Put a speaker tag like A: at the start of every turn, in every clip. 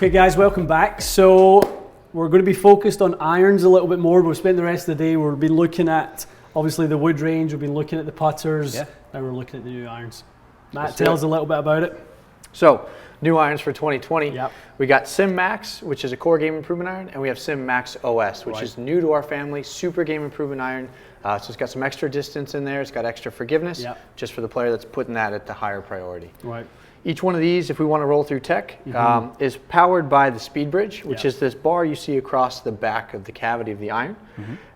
A: Okay guys, welcome back. So we're going to be focused on irons a little bit more. We'll spend the rest of the day, we'll be looking at obviously the wood range, we've been looking at the putters, now we're looking at the new irons. Matt, tell us a little bit about it.
B: So, new irons for 2020.
A: Yep.
B: We got Sim Max, which is a core game improvement iron, and we have Sim Max OS, which is new to our family, super game improvement iron. So it's got some extra distance in there, it's got extra forgiveness, just for the player that's putting that at the higher priority.
A: Right.
B: Each one of these, if we want to roll through tech, is powered by the Speed Bridge, which is this bar you see across the back of the cavity of the iron.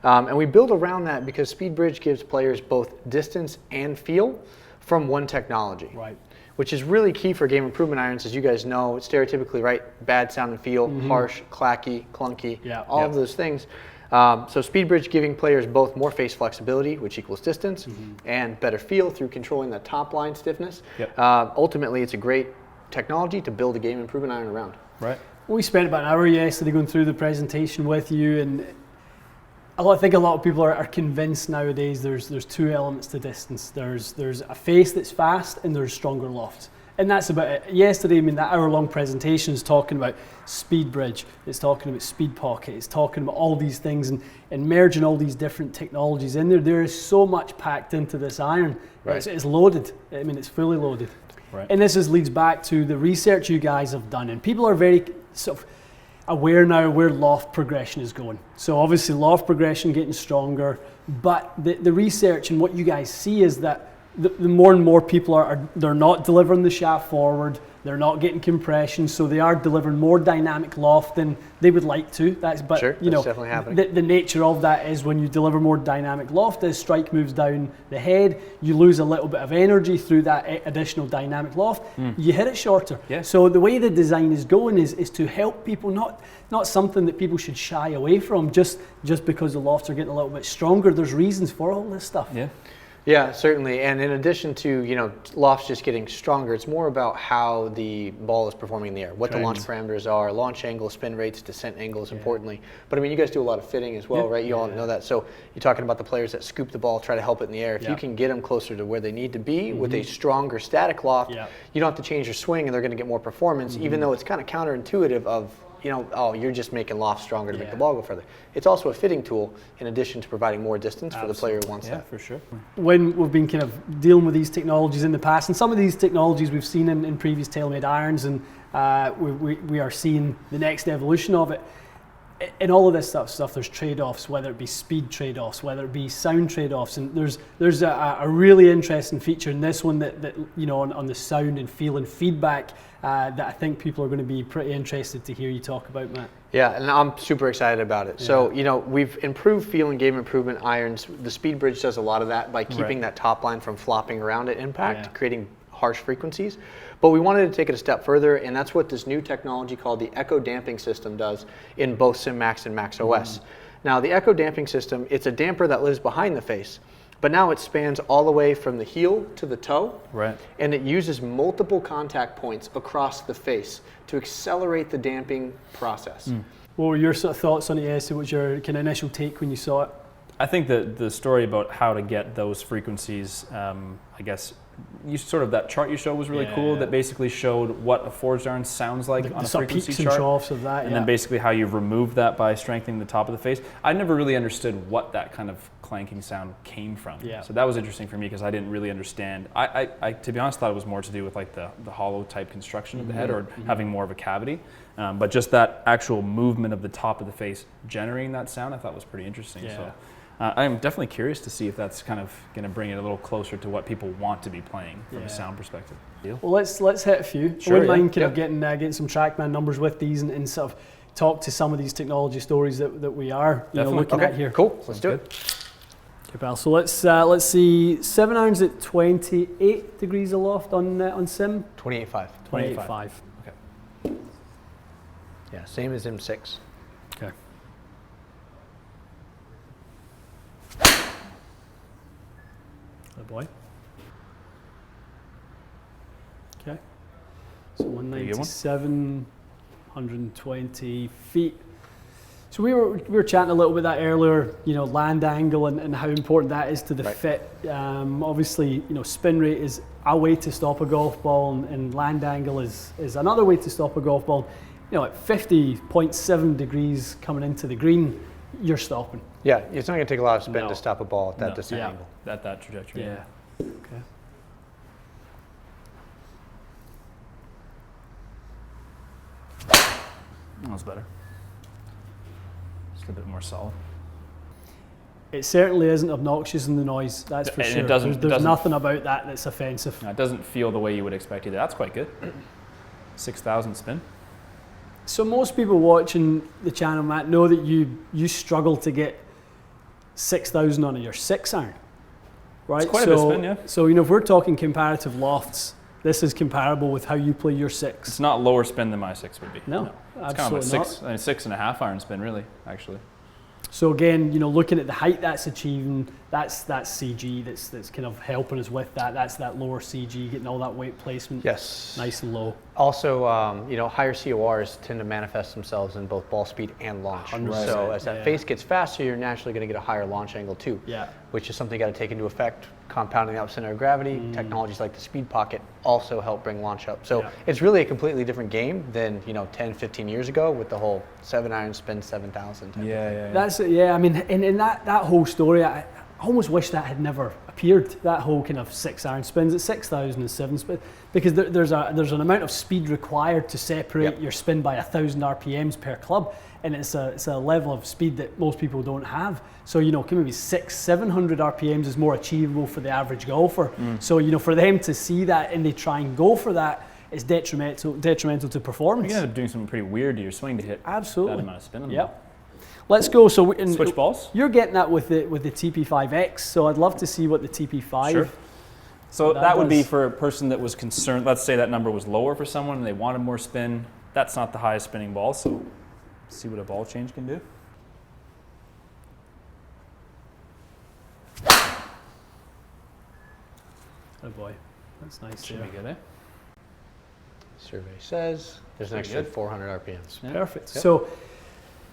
B: And we build around that because Speed Bridge gives players both distance and feel from one technology.
A: Right.
B: Which is really key for game improvement irons, as you guys know, stereotypically, right? Bad sound and feel, harsh, clacky, clunky, all of those things. So Speed Bridge giving players both more face flexibility, which equals distance, and better feel through controlling the top line stiffness. Ultimately, it's a great technology to build a game improvement iron around.
A: Right. We spent about an hour yesterday going through the presentation with you, and I think a lot of people are convinced nowadays there's two elements to distance. There's a face that's fast and there's stronger lofts. And that's about it. Yesterday, I mean, that hour-long presentation is talking about Speed Bridge, it's talking about Speed Pocket, it's talking about all these things and merging all these different technologies in there. There is so much packed into this iron. Right. It's loaded. I mean, it's fully loaded. Right. And this leads back to the research you guys have done. And people are very sort of aware now where loft progression is going. So obviously loft progression getting stronger, but the research and what you guys see is that the more and more people they're not delivering the shaft forward, they're not getting compression, so they are delivering more dynamic loft than they would like to. That's
B: definitely happening.
A: The nature of that is when you deliver more dynamic loft, as strike moves down the head, you lose a little bit of energy through that additional dynamic loft. You hit it shorter. So the way the design is going is to help people, not something that people should shy away from just because the lofts are getting a little bit stronger. There's reasons for all this stuff.
B: Yeah, certainly. And in addition to, lofts just getting stronger, it's more about how the ball is performing in the air, what the launch parameters are, launch angle, spin rates, descent angles, importantly. But I mean, you guys do a lot of fitting as well, right? You all know that. So you're talking about the players that scoop the ball, try to help it in the air. If you can get them closer to where they need to be with a stronger static loft, you don't have to change your swing and they're going to get more performance, even though it's kind of counterintuitive of, you're just making loft stronger to make the ball go further. It's also a fitting tool in addition to providing more distance for the player who wants that.
A: Yeah, for sure. When we've been kind of dealing with these technologies in the past, and some of these technologies we've seen in previous Taylormade irons, and we are seeing the next evolution of it. In all of this stuff, there's trade-offs, whether it be speed trade-offs, whether it be sound trade-offs, and there's a really interesting feature in this one that on the sound and feel and feedback that I think people are going to be pretty interested to hear you talk about, Matt.
B: Yeah, and I'm super excited about it. So, we've improved feel and game improvement irons. The Speed Bridge does a lot of that by keeping that top line from flopping around at impact, creating harsh frequencies. But we wanted to take it a step further, and that's what this new technology called the Echo Damping System does in both Sim Max and Max OS. Now, the Echo Damping System, it's a damper that lives behind the face, but now it spans all the way from the heel to the toe, and it uses multiple contact points across the face to accelerate the damping process.
A: What were your sort of thoughts on it, What was your kind of initial take when you saw it?
C: I think that the story about how to get those frequencies, I guess, that chart you showed was really cool. That basically showed what a forged iron sounds like on a frequency
A: peaks
C: chart,
A: and troughs of that,
C: and then basically how you remove that by strengthening the top of the face. I never really understood what that kind of clanking sound came from. So that was interesting for me because I didn't really understand. I to be honest, thought it was more to do with like the hollow type construction of the head or having more of a cavity. But just that actual movement of the top of the face generating that sound, I thought was pretty interesting. So. I'm definitely curious to see if that's kind of going to bring it a little closer to what people want to be playing from a sound perspective. Deal?
A: Well, let's hit a few.
C: Sure,
A: I wouldn't mind kind of getting some TrackMan numbers with these and sort of talk to some of these technology stories that we are looking at here.
B: Cool, let's do it.
A: Okay, pal. So let's see 7 irons at 28 degrees aloft on Sim.
B: 28.5.
A: 28.5.
B: Okay. Yeah, same as M6.
A: Okay. Good boy. Okay. So 197, 120 feet. So we were chatting a little bit that earlier, land angle and how important that is to the fit. Obviously, spin rate is a way to stop a golf ball, and land angle is another way to stop a golf ball. you know, at 50.7 degrees coming into the green, you're stopping.
B: Yeah, it's not going to take a lot of spin to stop a ball at that descent angle.
C: At that trajectory.
A: Yeah. Okay.
C: That was better. Just a bit more solid.
A: It certainly isn't obnoxious in the noise, that's for sure. There's nothing about that that's offensive.
C: No, it doesn't feel the way you would expect either. That's quite good. 6,000 spin.
A: So most people watching the channel, Matt, know that you struggle to get 6,000 on your 6-iron, right?
C: It's quite a bit of spin, yeah.
A: So, you know, if we're talking comparative lofts, this is comparable with how you play your 6.
C: It's not lower spin than my 6 would be.
A: No,
C: it's
A: absolutely
C: kind of a 6.5 iron spin, really, actually.
A: So again, you know, looking at the height that's achieving, that's CG that's kind of helping us with that. That's that lower CG, getting all that weight placement.
B: Yes.
A: Nice and low.
B: Also, you know, higher CORs tend to manifest themselves in both ball speed and launch.
A: 100%.
B: So as that face gets faster, you're naturally going to get a higher launch angle too.
A: Yeah.
B: Which is something you got to take into effect. Compounding the center of gravity, technologies like the speed pocket also help bring launch up. So it's really a completely different game than, you know, 10, 15 years ago with the whole 7-iron spin 7,000.
A: That's it. Yeah, I mean, in that whole story, I almost wish that had never appeared. That whole kind of 6-iron spins at 6,000 and 7 spin, because there's an amount of speed required to separate your spin by 1,000 RPMs per club, and it's a level of speed that most people don't have. So, you know, maybe 600-700 RPMs is more achievable for the average golfer. So, you know, for them to see that and they try and go for that, it's detrimental to performance.
C: You end up doing something pretty weird to your swing to hit that amount of spin.
A: Yep. Let's go. So
C: switch balls.
A: You're getting that with the TP5X. So I'd love to see what the TP5.
C: Sure. So that would be for a person that was concerned. Let's say that number was lower for someone and they wanted more spin. That's not the highest spinning ball. So see what a ball change can do.
A: Oh boy, that's nice.
C: Should be good, eh?
B: Survey says there's an extra 400 RPMs.
A: Yeah. Perfect. Yep.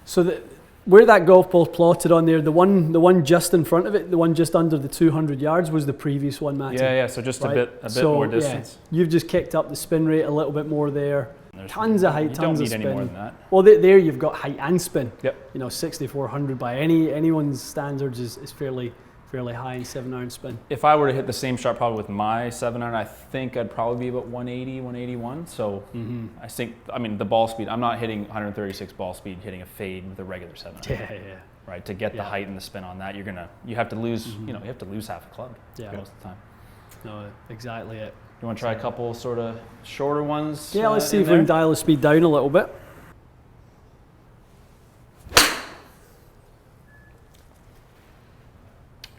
A: So where that golf ball's plotted on there, the one just in front of it, the one just under the 200 yards was the previous one, Matty.
C: Yeah. So just a bit more distance.
A: Yeah, you've just kicked up the spin rate a little bit more there. Tons of height, tons of spin.
C: You don't need any more than that.
A: Well, there you've got height and spin.
C: Yep.
A: You know, 6,400 by anyone's standards is fairly high in 7-iron spin.
C: If I were to hit the same shot probably with my 7-iron, I think I'd probably be about 180, 181. So I think, I mean, the ball speed, I'm not hitting 136 ball speed, hitting a fade with a regular 7-iron.
A: Yeah.
C: Right, to get the height and the spin on that, you have to lose, you have to lose half a club most of the time.
A: No, exactly it.
C: You want to try a couple sort of shorter ones?
A: Yeah, let's see if we can dial the speed down a little bit.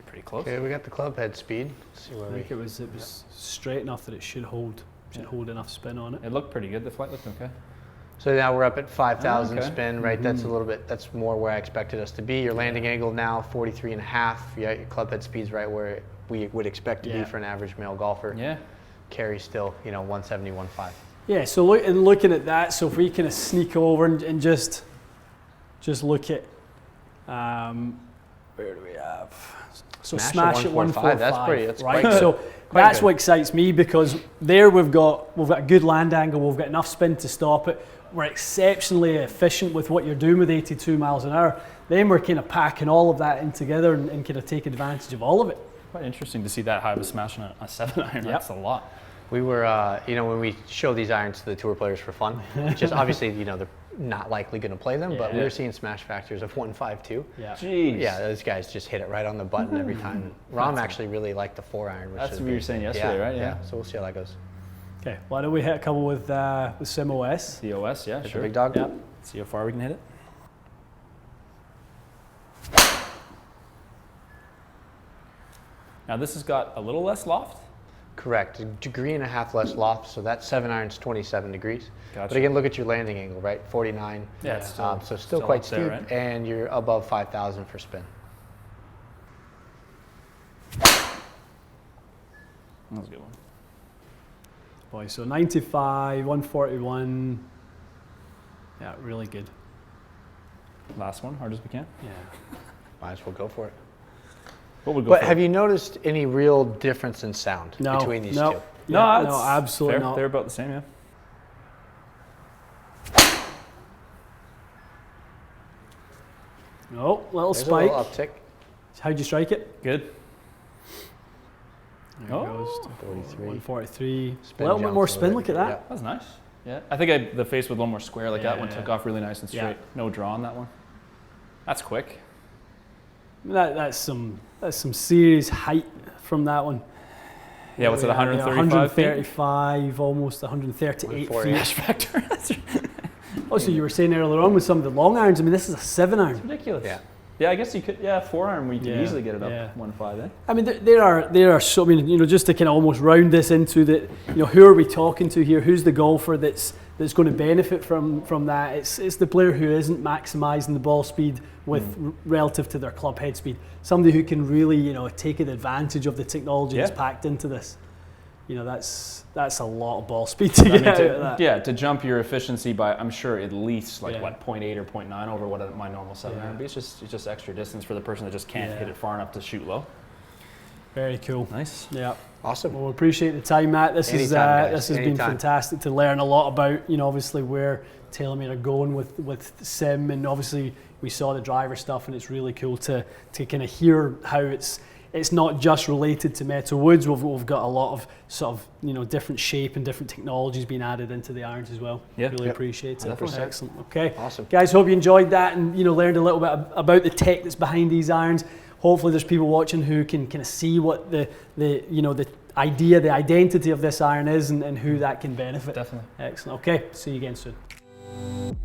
C: Pretty close.
B: Okay, we got the club head speed. Let's see where
A: I think it was straight enough that it should hold enough spin on it.
C: It looked pretty good. The flight looked okay.
B: So now we're up at 5,000 spin, right? That's that's more where I expected us to be. Your landing angle now 43.5. Your club head speed's right where we would expect to be for an average male golfer.
C: Yeah.
B: Carry still, 170, 1.5.
A: Yeah, so looking at that, so if we kind of sneak over and just look at, where do we have? So smash at 145.
B: That's
A: right.
B: Quite
A: so that's good. What excites me, because there we've got a good land angle, we've got enough spin to stop it. We're exceptionally efficient with what you're doing with 82 miles an hour. Then we're kind of packing all of that in together and kind of take advantage of all of it.
C: Quite interesting to see that high of a smash on a 7-iron. That's a lot.
B: We were, when we show these irons to the tour players for fun, just obviously, they're not likely going to play them, but we were seeing smash factors of 1.52.
A: Yeah.
C: Jeez.
B: Yeah, those guys just hit it right on the button every time. Rom actually really liked the 4-iron.
C: That's what you were saying yesterday, right?
B: Yeah. So we'll see how that goes.
A: Okay, why don't we hit a couple with Sim OS?
C: The OS, yeah,
B: Hit
C: sure.
B: the big dog.
A: Yeah.
C: See how far we can hit it. Now this has got a little less loft.
B: Correct, 1.5 degrees less loft, so that 7-iron's 27 degrees.
C: Gotcha.
B: But again, look at your landing angle, right? 49.
C: Yeah, it's
B: still quite steep,
C: there, right?
B: and you're above 5,000 for spin.
C: That was a good one.
A: Boy, so 95, 141. Yeah, really good.
C: Last one, hard as we can.
A: Yeah.
B: Might as well go for it.
C: What would go
B: But
C: for
B: have
C: it?
B: you noticed any real difference in sound between these two?
A: Yeah,
C: No,
A: no, absolutely
C: fair.
A: not.
C: They're about the same, yeah.
A: Oh, little
B: There's
A: spike.
B: a little uptick.
A: How'd you strike it?
C: Good.
A: There it goes.
B: 43.
A: 143.
B: Spin
A: A little bit
B: jumps
A: more spin.
B: already.
A: Look at that.
B: Yeah.
C: That was nice. Yeah. I think the face was a little more square. Like that one
A: Yeah.
C: took off really nice and straight.
A: Yeah.
C: No draw on that one. That's quick.
A: That's some serious height from that one.
C: Yeah, what's it, 135 feet?
A: 135, almost 138
B: 140.
A: feet.
C: Ash factor. That's
A: Also, you were saying earlier on with some of the long irons, I mean, this is a 7 iron.
C: ridiculous.
B: Yeah.
C: Yeah, I guess you could, 4-iron, we could
A: Yeah,
C: easily get it up
A: yeah.
C: 1.5 then.
A: I mean, there are so, I mean, you know, just to kind of almost round this into the, you know, who are we talking to here? Who's the golfer that's going to benefit from that? It's the player who isn't maximising the ball speed with relative to their club head speed. Somebody who can really, you know, take advantage of the technology that's packed into this. You know, that's a lot of ball speed to get out of that.
C: Yeah, to jump your efficiency by, I'm sure, at least like 0.8 or 0.9 over what my normal 7-iron would be. It's just extra distance for the person that just can't hit it far enough to shoot low.
A: Very cool.
C: Nice.
A: Yeah.
B: Awesome.
A: Well, we appreciate the time, Matt. This has been fantastic to learn a lot about, you know, obviously where Taylormade are going with sim, and obviously we saw the driver stuff, and it's really cool to kind of hear how it's not just related to metal woods. We've got a lot of sort of, you know, different shape and different technologies being added into the irons as well.
C: Yeah.
A: Really appreciate it.
B: 100%.
A: Excellent. Okay.
B: Awesome.
A: Guys, hope you enjoyed that and, you know, learned a little bit about the tech that's behind these irons. Hopefully there's people watching who can kind of see what the you know, the idea, the identity of this iron is, and who that can benefit.
C: Definitely.
A: Excellent. Okay. See you again soon.